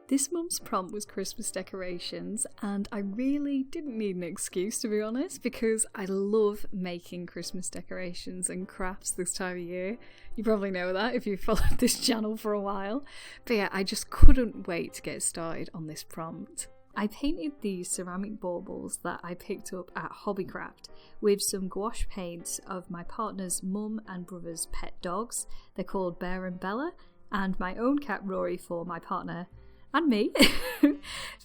This month's prompt was Christmas decorations, and I really didn't need an excuse, to be honest, because I love making Christmas decorations and crafts this time of year. You probably know that if you've followed this channel for a while. But yeah, I just couldn't wait to get started on this prompt. I painted these ceramic baubles that I picked up at Hobbycraft with some gouache paints of my partner's mum and brother's pet dogs. They're called Bear and Bella, and my own cat Rory for my partner and me.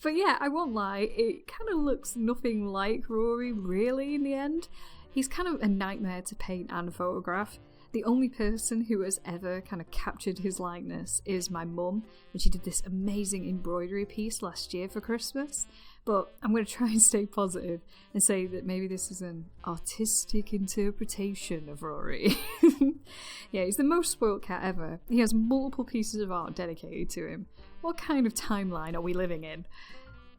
But yeah, I won't lie, it kind of looks nothing like Rory really in the end. He's kind of a nightmare to paint and photograph. The only person who has ever kind of captured his likeness is my mum, and she did this amazing embroidery piece last year for Christmas. But I'm going to try and stay positive and say that maybe this is an artistic interpretation of Rory. Yeah, he's the most spoiled cat ever. He has multiple pieces of art dedicated to him. What kind of timeline are we living in?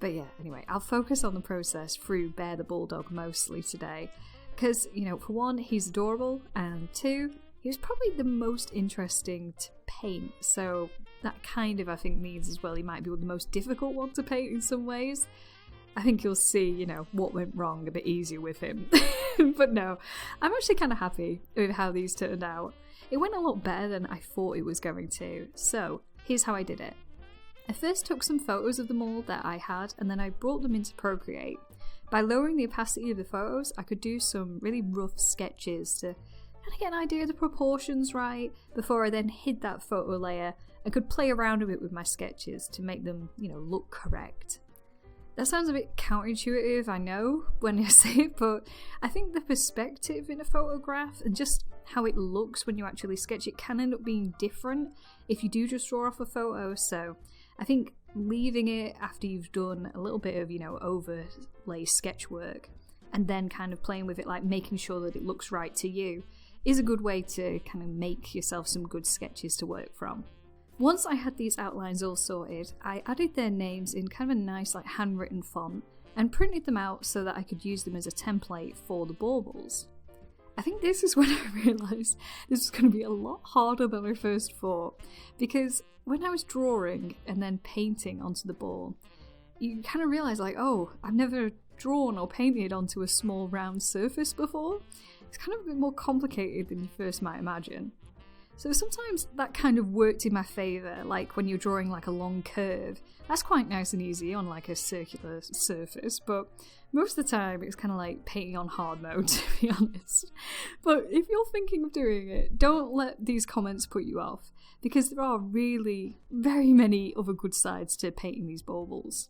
But yeah, anyway, I'll focus on the process through Bear the Bulldog mostly today. Because, you know, for one, he's adorable, and two, he was probably the most interesting to paint. So that kind of, I think, means as well he might be the most difficult one to paint in some ways. I think you'll see, you know, what went wrong a bit easier with him. But no, I'm actually kind of happy with how these turned out. It went a lot better than I thought it was going to. So here's how I did it. I first took some photos of them all that I had, and then I brought them into Procreate. By lowering the opacity of the photos, I could do some really rough sketches to kind of get an idea of the proportions right before I then hid that photo layer and could play around a bit with my sketches to make them, you know, look correct. That sounds a bit counterintuitive, I know, when I say it, but I think the perspective in a photograph and just how it looks when you actually sketch it can end up being different if you do just draw off a photo. So I think leaving it after you've done a little bit of, you know, overlay sketch work and then kind of playing with it, like making sure that it looks right to you, is a good way to kind of make yourself some good sketches to work from. Once I had these outlines all sorted, I added their names in kind of a nice like handwritten font and printed them out so that I could use them as a template for the baubles. I think this is when I realised this was going to be a lot harder than I first thought, because when I was drawing and then painting onto the ball, you kind of realise like, oh, I've never drawn or painted onto a small round surface before. It's kind of a bit more complicated than you first might imagine. So sometimes that kind of worked in my favour, like when you're drawing like a long curve. That's quite nice and easy on like a circular surface, but most of the time it's kind of like painting on hard mode, to be honest. But if you're thinking of doing it, don't let these comments put you off, because there are really very many other good sides to painting these baubles.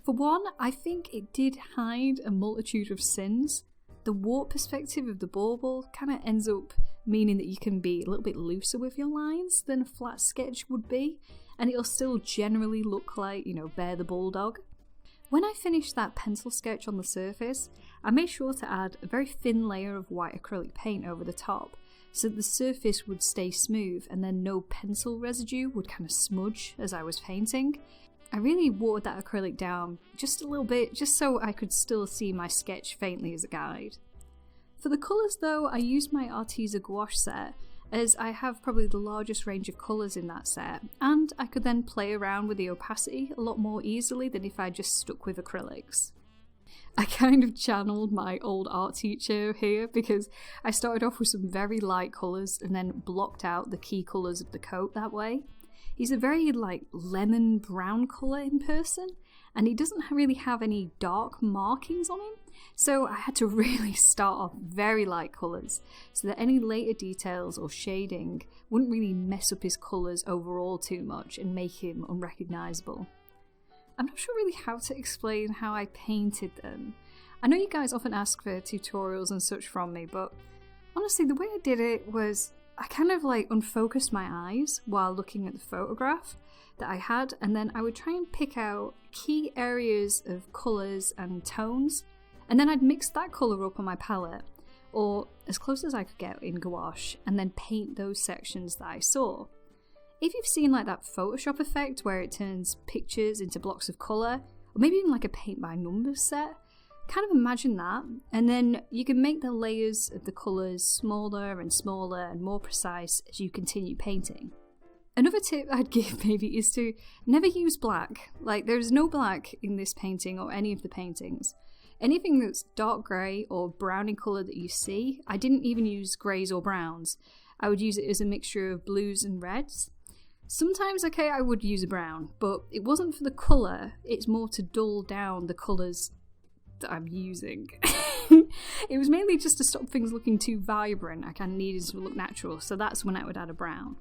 For one, I think it did hide a multitude of sins. The warp perspective of the bauble kind of ends up meaning that you can be a little bit looser with your lines than a flat sketch would be, and it'll still generally look like, you know, Bear the Bulldog. When I finished that pencil sketch on the surface, I made sure to add a very thin layer of white acrylic paint over the top so that the surface would stay smooth and then no pencil residue would kind of smudge as I was painting. I really watered that acrylic down just a little bit, just so I could still see my sketch faintly as a guide. For the colours though, I used my Arteza gouache set, as I have probably the largest range of colours in that set, and I could then play around with the opacity a lot more easily than if I just stuck with acrylics. I kind of channeled my old art teacher here, because I started off with some very light colours and then blocked out the key colours of the coat that way. He's a very like lemon brown colour in person, and he doesn't really have any dark markings on him. So I had to really start off very light colours so that any later details or shading wouldn't really mess up his colours overall too much and make him unrecognisable. I'm not sure really how to explain how I painted them. I know you guys often ask for tutorials and such from me, but honestly the way I did it was I kind of like unfocused my eyes while looking at the photograph that I had, and then I would try and pick out key areas of colours and tones, and then I'd mix that colour up on my palette, or as close as I could get in gouache, and then paint those sections that I saw. If you've seen like that Photoshop effect where it turns pictures into blocks of colour, or maybe even like a paint by numbers set, kind of imagine that, and then you can make the layers of the colours smaller and smaller and more precise as you continue painting. Another tip I'd give maybe is to never use black. Like, there's no black in this painting or any of the paintings. Anything that's dark grey or brown in colour that you see, I didn't even use greys or browns. I would use it as a mixture of blues and reds. Sometimes, okay, I would use a brown, but it wasn't for the colour, it's more to dull down the colours that I'm using. It was mainly just to stop things looking too vibrant. I kind of needed to look natural, so that's when I would add a brown.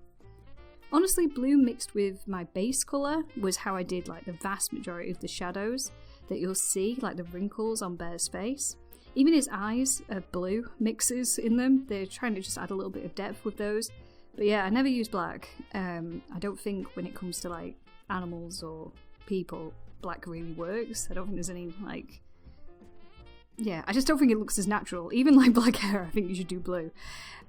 Honestly, blue mixed with my base colour was how I did like the vast majority of the shadows that you'll see, like the wrinkles on Bear's face. Even his eyes are blue mixes in them. They're trying to just add a little bit of depth with those. But yeah, I never use black. I don't think when it comes to like animals or people, black really works. I don't think there's any like... Yeah, I just don't think it looks as natural. Even like black hair, I think you should do blue.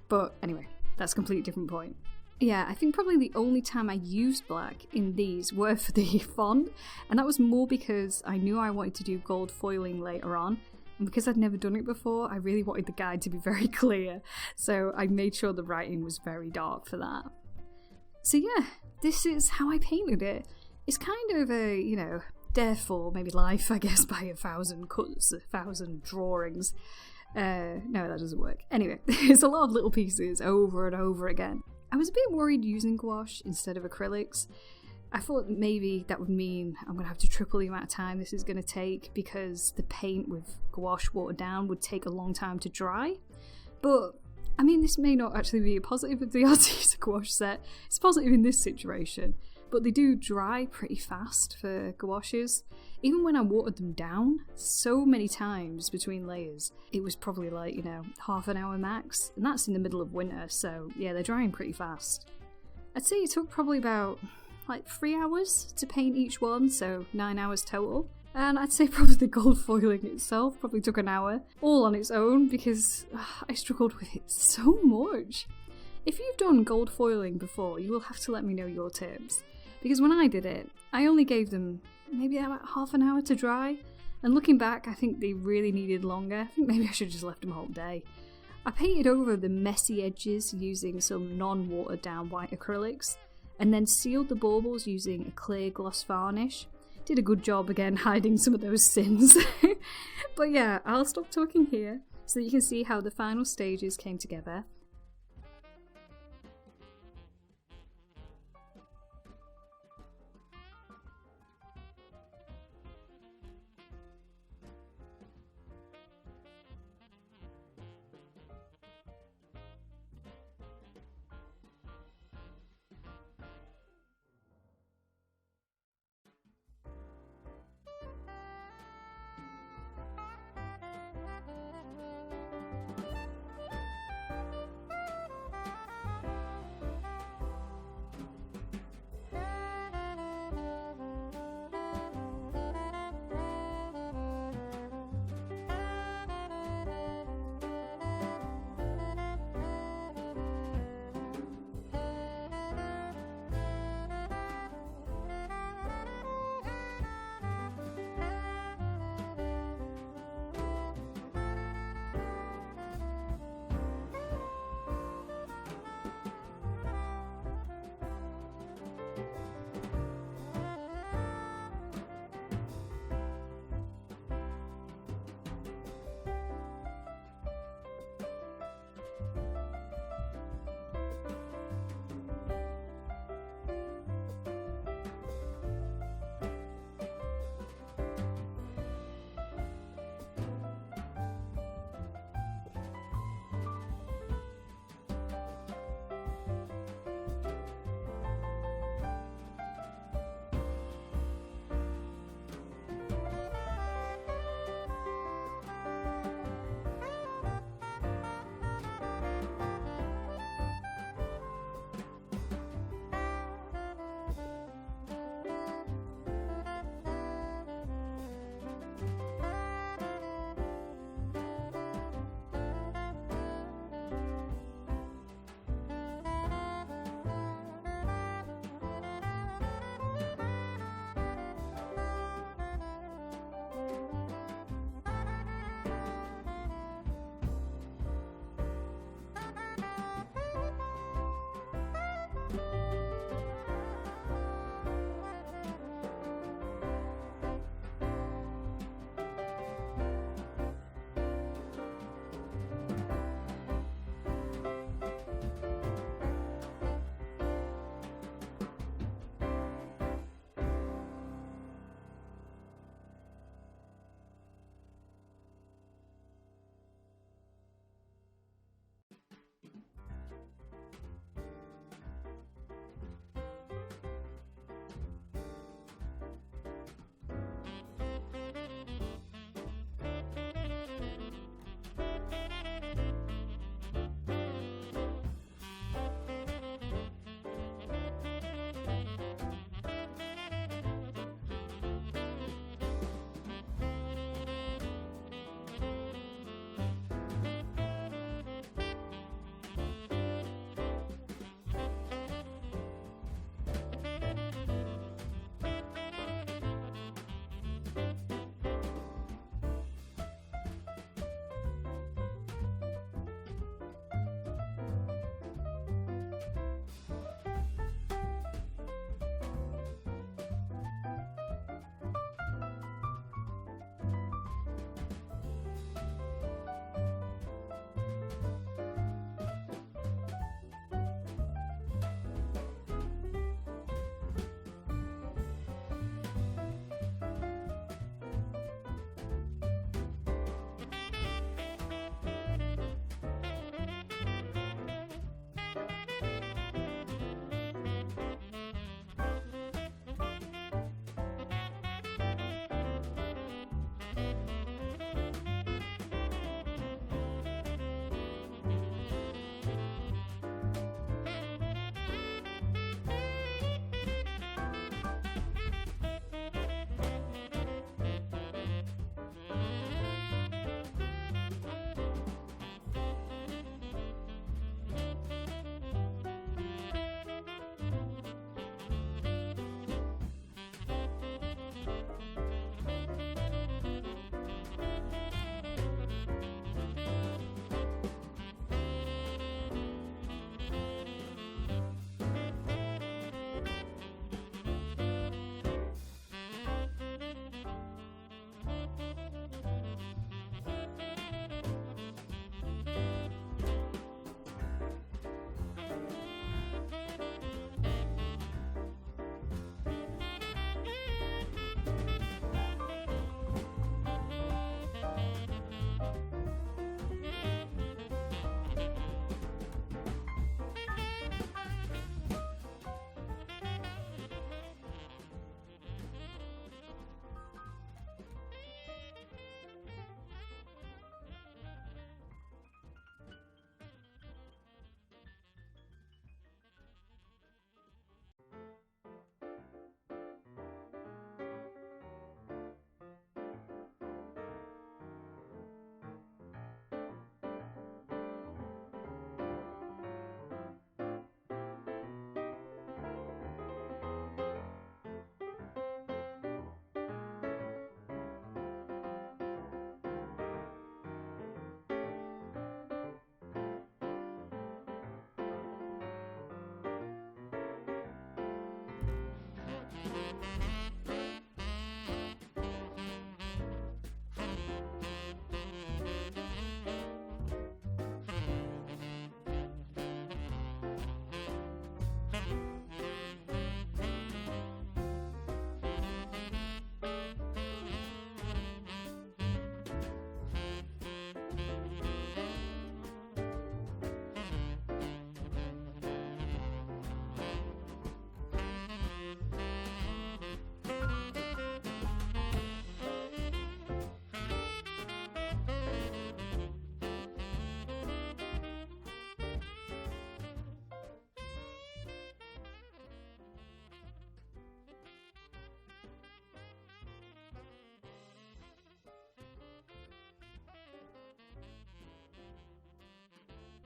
But anyway, that's a completely different point. Yeah, I think probably the only time I used black in these were for the font, and that was more because I knew I wanted to do gold foiling later on, and because I'd never done it before, I really wanted the guide to be very clear, so I made sure the writing was very dark for that. So yeah, this is how I painted it. It's kind of a, you know, therefore maybe life, I guess, by 1,000 cuts, 1,000 drawings. No, that doesn't work. Anyway, it's a lot of little pieces over and over again. I was a bit worried using gouache instead of acrylics. I thought maybe that would mean I'm going to have to triple the amount of time this is going to take because the paint with gouache watered down would take a long time to dry. But, I mean, this may not actually be a positive of the Artista gouache set. It's positive in this situation. But they do dry pretty fast for gouaches. Even when I watered them down so many times between layers, it was probably like, you know, half an hour max, and that's in the middle of winter, so yeah, they're drying pretty fast. I'd say it took probably about like 3 hours to paint each one, so 9 hours total. And I'd say probably the gold foiling itself probably took an hour, all on its own, because I struggled with it so much. If you've done gold foiling before, you will have to let me know your tips. Because when I did it, I only gave them maybe about half an hour to dry, and looking back, I think they really needed longer. I think maybe I should have just left them a whole day. I painted over the messy edges using some non-watered down white acrylics, and then sealed the baubles using a clear gloss varnish. Did a good job again hiding some of those sins. But yeah, I'll stop talking here so that you can see how the final stages came together.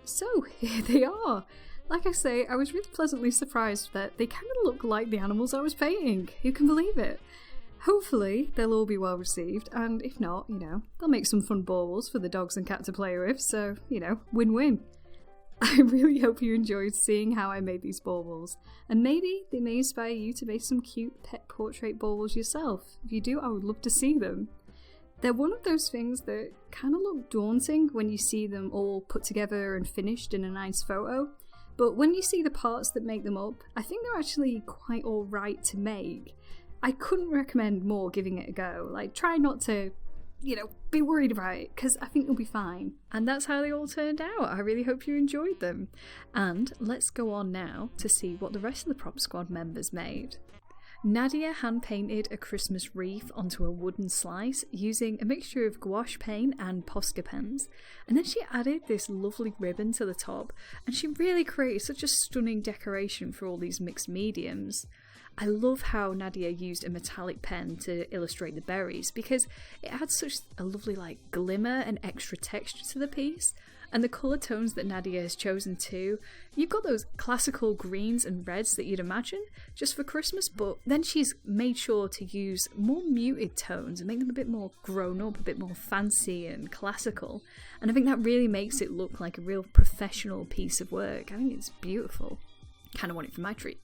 So, here they are. Like I say, I was really pleasantly surprised that they kind of look like the animals I was painting. Who can believe it? Hopefully, they'll all be well received, and if not, they'll make some fun baubles for the dogs and cat to play with, so, win-win. I really hope you enjoyed seeing how I made these baubles, and maybe they may inspire you to make some cute pet portrait baubles yourself. If you do, I would love to see them. They're one of those things that kind of look daunting when you see them all put together and finished in a nice photo, but when you see the parts that make them up, I think they're actually quite alright to make. I couldn't recommend more giving it a go. Like, try not to, be worried about it, because I think you'll be fine. And that's how they all turned out. I really hope you enjoyed them. And let's go on now to see what the rest of the Prompt Squad members made. Nadya hand-painted a Christmas wreath onto a wooden slice using a mixture of gouache paint and Posca pens, and then she added this lovely ribbon to the top, and she really created such a stunning decoration for all these mixed mediums. I love how Nadya used a metallic pen to illustrate the berries because it adds such a lovely glimmer and extra texture to the piece. And the colour tones that Nadya has chosen too, you've got those classical greens and reds that you'd imagine just for Christmas, but then she's made sure to use more muted tones and make them a bit more grown up, a bit more fancy and classical. And I think that really makes it look like a real professional piece of work. I think it's beautiful. Kind of want it for my tree.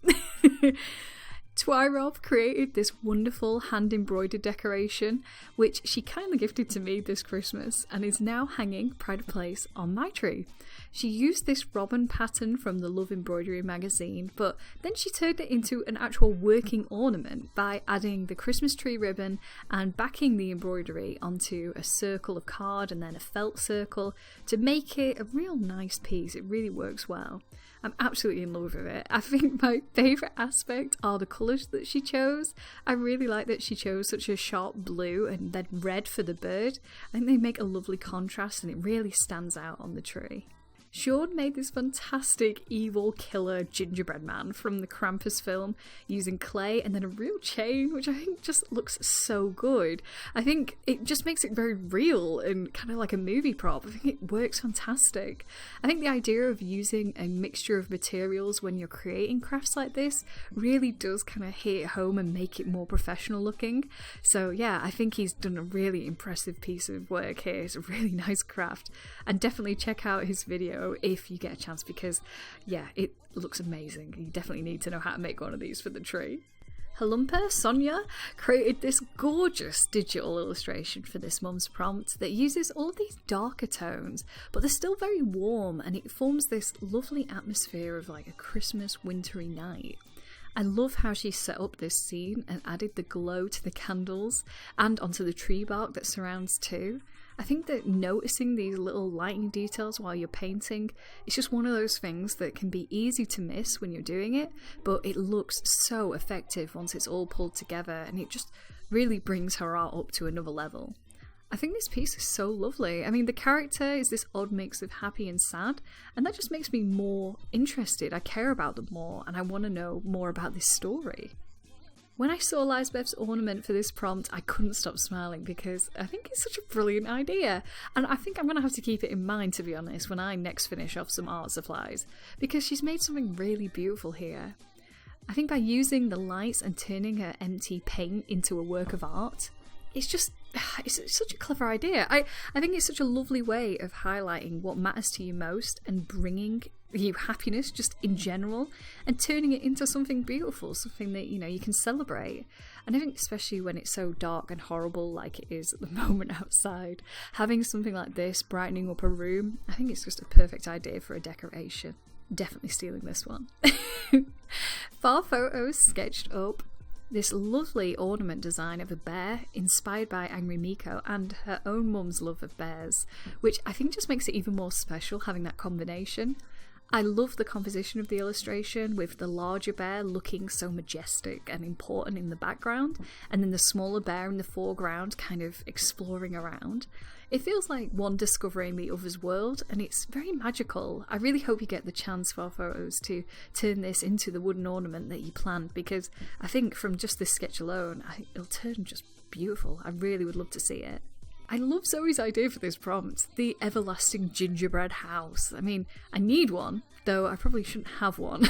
Twyrob created this wonderful hand-embroidered decoration, which she kindly gifted to me this Christmas and is now hanging pride of place on my tree. She used this robin pattern from the Love Embroidery magazine, but then she turned it into an actual working ornament by adding the Christmas tree ribbon and backing the embroidery onto a circle of card and then a felt circle to make it a real nice piece. It really works well. I'm absolutely in love with it. I think my favourite aspect are the colours that she chose. I really like that she chose such a sharp blue and then red for the bird. I think they make a lovely contrast and it really stands out on the tree. Sean made this fantastic evil killer gingerbread man from the Krampus film using clay and then a real chain, which I think just looks so good. I think it just makes it very real and kind of like a movie prop. I think it works fantastic. I think the idea of using a mixture of materials when you're creating crafts like this really does kind of hit home and make it more professional looking. So yeah, I think he's done a really impressive piece of work here. It's a really nice craft, and definitely check out his video if you get a chance because yeah, it looks amazing. You definitely need to know how to make one of these for the tree. Halumpa Sonia created this gorgeous digital illustration for this mum's prompt that uses all of these darker tones, but they're still very warm and it forms this lovely atmosphere of like a Christmas wintry night. I love how she set up this scene and added the glow to the candles and onto the tree bark that surrounds too. I think that noticing these little lighting details while you're painting is just one of those things that can be easy to miss when you're doing it, but it looks so effective once it's all pulled together and it just really brings her art up to another level. I think this piece is so lovely. I mean, the character is this odd mix of happy and sad, and that just makes me more interested. I care about them more, and I want to know more about this story. When I saw Lisbeth's ornament for this prompt, I couldn't stop smiling because I think it's such a brilliant idea. And I think I'm going to have to keep it in mind, to be honest, when I next finish off some art supplies, because she's made something really beautiful here. I think by using the lights and turning her empty paint into a work of art, it's such a clever idea. I think it's such a lovely way of highlighting what matters to you most and bringing you happiness just in general and turning it into something beautiful, something that, you can celebrate. And I think especially when it's so dark and horrible like it is at the moment outside, having something like this brightening up a room, I think it's just a perfect idea for a decoration. Definitely stealing this one. Far Photos sketched up this lovely ornament design of a bear inspired by Angry Miko and her own mum's love of bears, which I think just makes it even more special having that combination. I love the composition of the illustration with the larger bear looking so majestic and important in the background and then the smaller bear in the foreground kind of exploring around. It feels like one discovering the other's world and it's very magical. I really hope you get the chance for photos to turn this into the wooden ornament that you planned, because I think from just this sketch alone, it'll turn just beautiful. I really would love to see it. I love Zoe's idea for this prompt, the everlasting gingerbread house. I mean, I need one. though I probably shouldn't have one.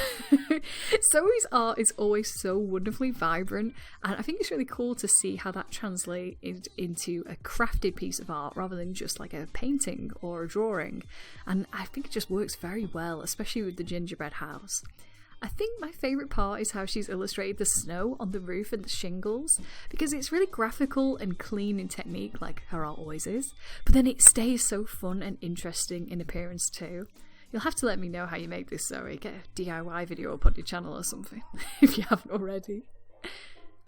Zoe's art is always so wonderfully vibrant, and I think it's really cool to see how that translates into a crafted piece of art rather than just like a painting or a drawing. And I think it just works very well, especially with the gingerbread house. I think my favourite part is how she's illustrated the snow on the roof and the shingles, because it's really graphical and clean in technique, like her art always is, but then it stays so fun and interesting in appearance too. You'll have to let me know how you make this, Zoe. Get a DIY video up on your channel or something, if you haven't already.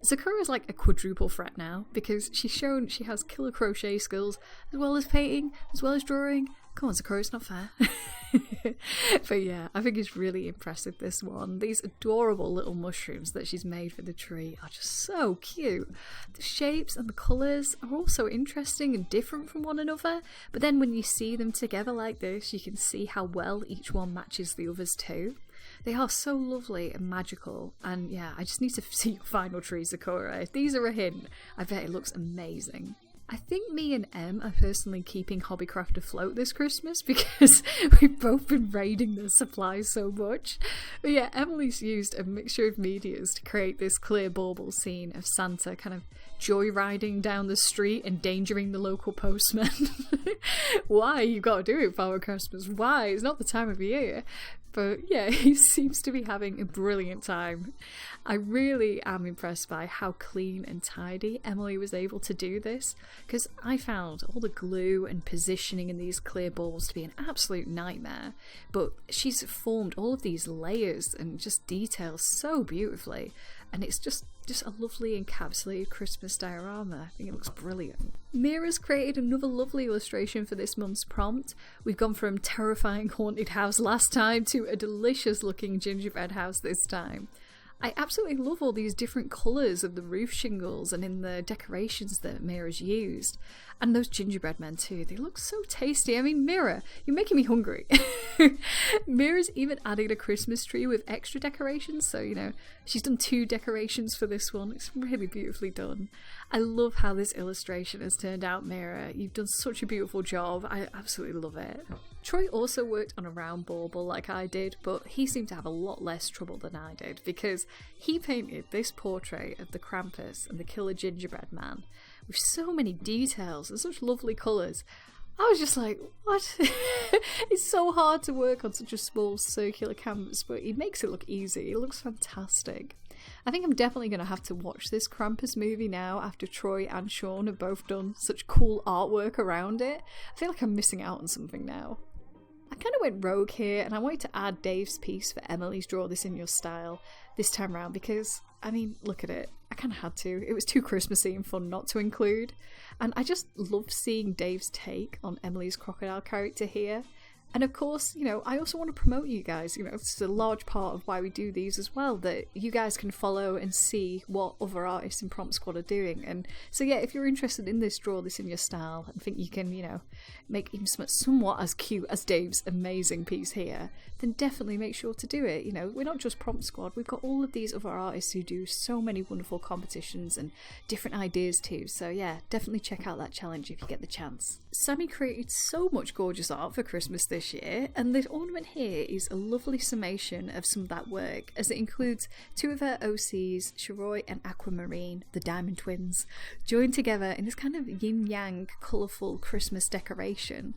Sakura's like a quadruple threat now, because she's shown she has killer crochet skills, as well as painting, as well as drawing. Come on, Sakura, it's not fair. But yeah, I think it's really impressive, this one. These adorable little mushrooms that she's made for the tree are just so cute. The shapes and the colours are all so interesting and different from one another, but then when you see them together like this, you can see how well each one matches the others too. They are so lovely and magical, and yeah, I just need to see your final tree, Sakura. If these are a hint, I bet it looks amazing. I think me and Em are personally keeping Hobbycraft afloat this Christmas because we've both been raiding their supplies so much. But yeah, Emily's used a mixture of medias to create this clear Baubles scene of Santa kind of joyriding down the street, endangering the local postman. Why? You gotta do it, Father Christmas. Why? It's not the time of year. But yeah, he seems to be having a brilliant time. I really am impressed by how clean and tidy Emily was able to do this, because I found all the glue and positioning in these clear balls to be an absolute nightmare. But she's formed all of these layers and just details so beautifully, and it's just a lovely encapsulated Christmas diorama. I think it looks brilliant. Mira's created another lovely illustration for this month's prompt. We've gone from terrifying haunted house last time to a delicious looking gingerbread house this time. I absolutely love all these different colours of the roof shingles and in the decorations that Mira's used. And those gingerbread men too, they look so tasty. I mean, Mira, you're making me hungry. Mira's even added a Christmas tree with extra decorations, so you know, she's done 2 decorations for this one. It's really beautifully done. I love how this illustration has turned out, Mira. You've done such a beautiful job. I absolutely love it. Troy also worked on a round bauble like I did, but he seemed to have a lot less trouble than I did, because he painted this portrait of the Krampus and the killer gingerbread man with so many details and such lovely colours. I was just like, what? It's so hard to work on such a small circular canvas, but he makes it look easy. It looks fantastic. I think I'm definitely going to have to watch this Krampus movie now after Troy and Sean have both done such cool artwork around it. I feel like I'm missing out on something now. I kind of went rogue here, and I wanted to add Dave's piece for Emily's Draw This In Your Style this time round because, I mean, look at it. I kind of had to. It was too Christmassy and fun not to include. And I just love seeing Dave's take on Emily's crocodile character here. And of course, you know, I also want to promote you guys. You know, it's a large part of why we do these as well, that you guys can follow and see what other artists in Promptsquad are doing. And so yeah, if you're interested in this Draw This In Your Style and think you can, you know, make him somewhat as cute as Dave's amazing piece here, then definitely make sure to do it. You know, we're not just Promptsquad, we've got all of these other artists who do so many wonderful competitions and different ideas too. So yeah, definitely check out that challenge if you get the chance. Sammy created so much gorgeous art for Christmas this year, and this ornament here is a lovely summation of some of that work, as it includes 2 of her OCs, Shiroi and Aquamarine, the Diamond Twins, joined together in this kind of yin-yang colourful Christmas decoration.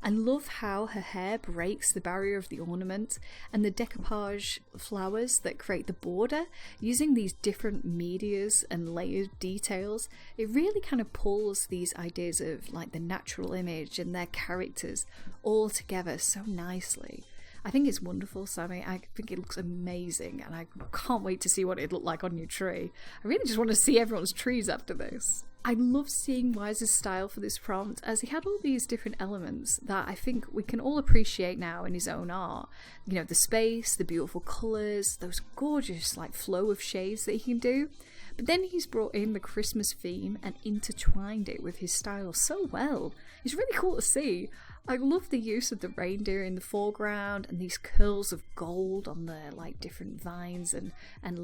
I love how her hair breaks the barrier of the ornament, and the decoupage flowers that create the border, using these different medias and layered details. It really kind of pulls these ideas of like the natural image and their characters all together so nicely. I think it's wonderful, Sammy. I think it looks amazing, and I can't wait to see what it looked like on your tree. I really just want to see everyone's trees after this. I love seeing Wise's style for this prompt, as he had all these different elements that I think we can all appreciate now in his own art. You know, the space, the beautiful colours, those gorgeous like flow of shades that he can do. But then he's brought in the Christmas theme and intertwined it with his style so well. It's really cool to see. I love the use of the reindeer in the foreground and these curls of gold on the like different vines and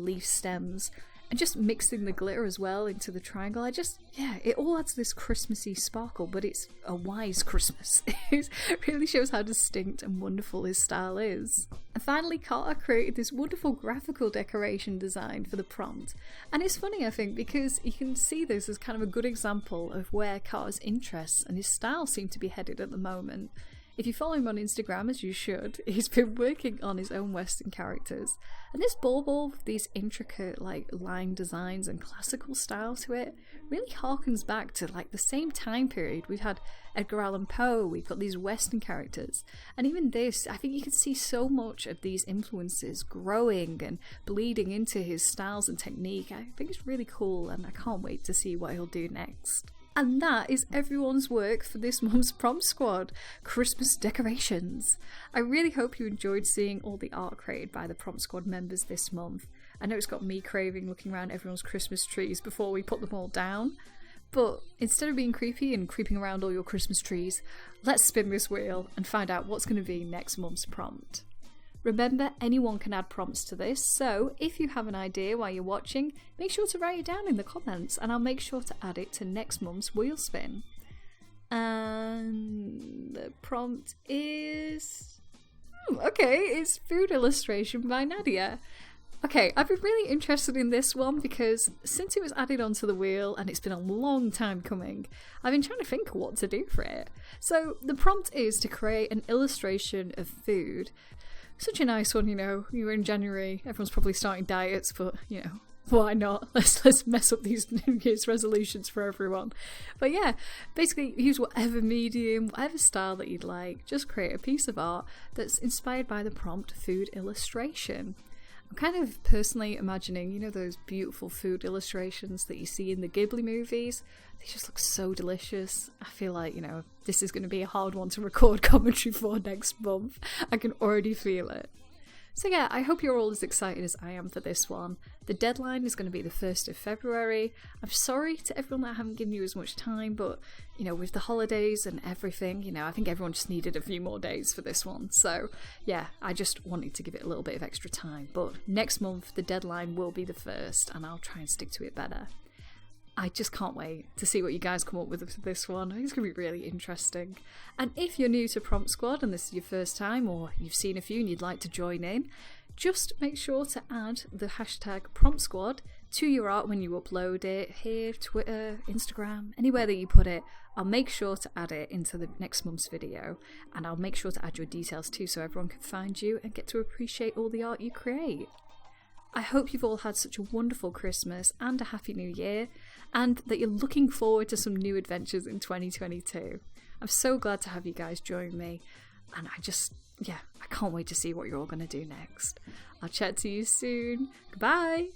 leaf stems. And just mixing the glitter as well into the triangle, it all adds this Christmassy sparkle, but it's a wise Christmas. It really shows how distinct and wonderful his style is. And finally, Carter created this wonderful graphical decoration design for the prompt. And it's funny, I think, because you can see this as kind of a good example of where Carter's interests and his style seem to be headed at the moment. If you follow him on Instagram, as you should, he's been working on his own Western characters. And this bauble with these intricate line designs and classical style to it really harkens back to the same time period. We've had Edgar Allan Poe, we've got these Western characters. And even this, I think you can see so much of these influences growing and bleeding into his styles and technique. I think it's really cool and I can't wait to see what he'll do next. And that is everyone's work for this month's Prompt Squad, Christmas decorations. I really hope you enjoyed seeing all the art created by the Prompt Squad members this month. I know it's got me craving looking around everyone's Christmas trees before we put them all down. But instead of being creepy and creeping around all your Christmas trees, let's spin this wheel and find out what's going to be next month's prompt. Remember, anyone can add prompts to this, so if you have an idea while you're watching, make sure to write it down in the comments and I'll make sure to add it to next month's wheel spin. And the prompt is... it's food illustration by Nadya. Okay, I've been really interested in this one because since it was added onto the wheel and it's been a long time coming, I've been trying to think of what to do for it. So the prompt is to create an illustration of food. Such a nice one, you're in January, everyone's probably starting diets, but, why not? Let's mess up these New Year's resolutions for everyone. But yeah, basically use whatever medium, whatever style that you'd like, just create a piece of art that's inspired by the prompt food illustration. I'm kind of personally imagining, those beautiful food illustrations that you see in the Ghibli movies. They just look so delicious. I feel like, this is going to be a hard one to record commentary for next month. I can already feel it. So yeah, I hope you're all as excited as I am for this one. The deadline is going to be the 1st of February. I'm sorry to everyone that I haven't given you as much time, but, with the holidays and everything, I think everyone just needed a few more days for this one. So yeah, I just wanted to give it a little bit of extra time. But next month, the deadline will be the 1st, and I'll try and stick to it better. I just can't wait to see what you guys come up with for this one. I think it's going to be really interesting. And if you're new to Prompt Squad and this is your first time, or you've seen a few and you'd like to join in, just make sure to add the hashtag Prompt Squad to your art when you upload it, here, Twitter, Instagram, anywhere that you put it. I'll make sure to add it into the next month's video, and I'll make sure to add your details too so everyone can find you and get to appreciate all the art you create. I hope you've all had such a wonderful Christmas and a happy new year, and that you're looking forward to some new adventures in 2022. I'm so glad to have you guys join me, and I can't wait to see what you're all going to do next. I'll chat to you soon. Goodbye!